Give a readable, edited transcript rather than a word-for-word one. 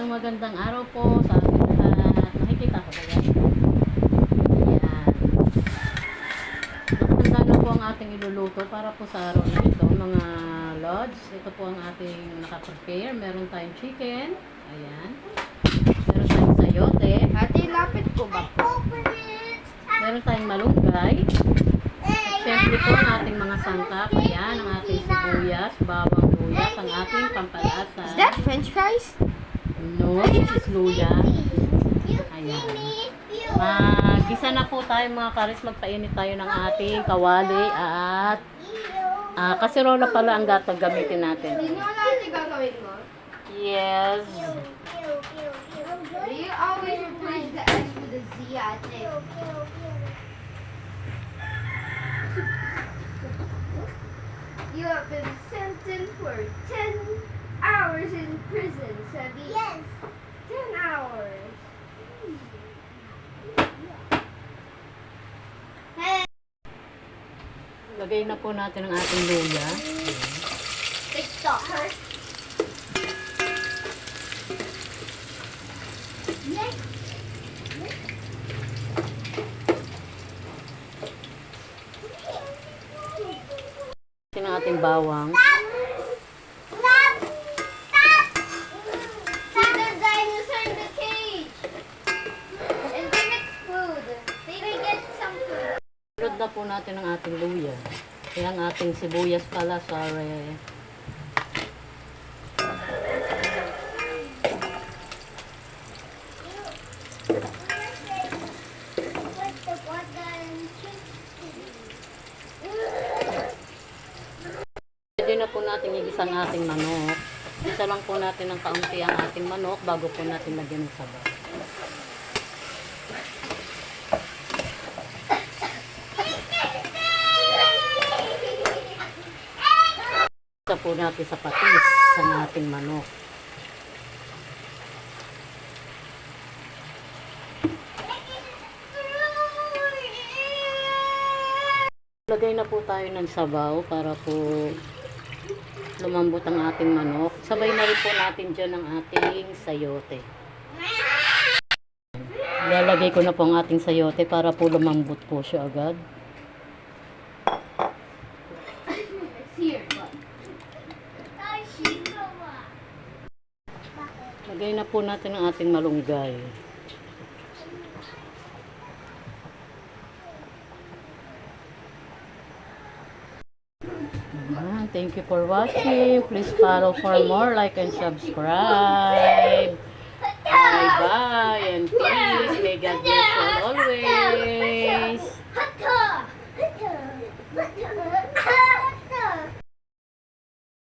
magandang araw po sa ating lahat. Nakikita ko ba yan? Ayan. Nakahanda na po ang ating iluluto para po sa araw na ito, mga lods. Ito po ang ating nakaprepare. Meron tayong chicken. Ayan. Meron tayong sayote. Ate, lapit ko ba? Meron tayong malunggay. At syempre po ang ating mga sangkap. Ayan, ang ating sibuyas, bawang luya, ang ating pampalasa. Is that french fries? No, this is luya. Ayan. Gisa na po tayo mga karis. Magpainit tayo ng ating kawali at kasirola pala ang gagamitin natin. Hindi mo natin gagawin mo? Yes. Do you always replace the S with a Z, ate? You have been sentenced for 10 hours in prison, Sabi. Yes. 10 hours. Lagay na po natin ang ating luya. TikToker. Yes. Atin ang ating bawang. Sunod na po natin ang ating luya. Kaya ang ating sibuyas pala, sorry. Pwede na po natin igisa ang ating manok. Isa lang po natin ng kaunti ang ating manok bago po natin lagyan ng sabaw. Isa po natin sa patis sa ating manok. Lagay na po tayo ng sabaw para po lumambot ang ating manok. Sabay na rin po natin dyan ang ating sayote. Lalagay ko na po ang ating sayote para po lumambot po siya agad. Lagay na po natin ang ating malunggay. Thank you for watching. Please follow for more, like and subscribe. Bye-bye.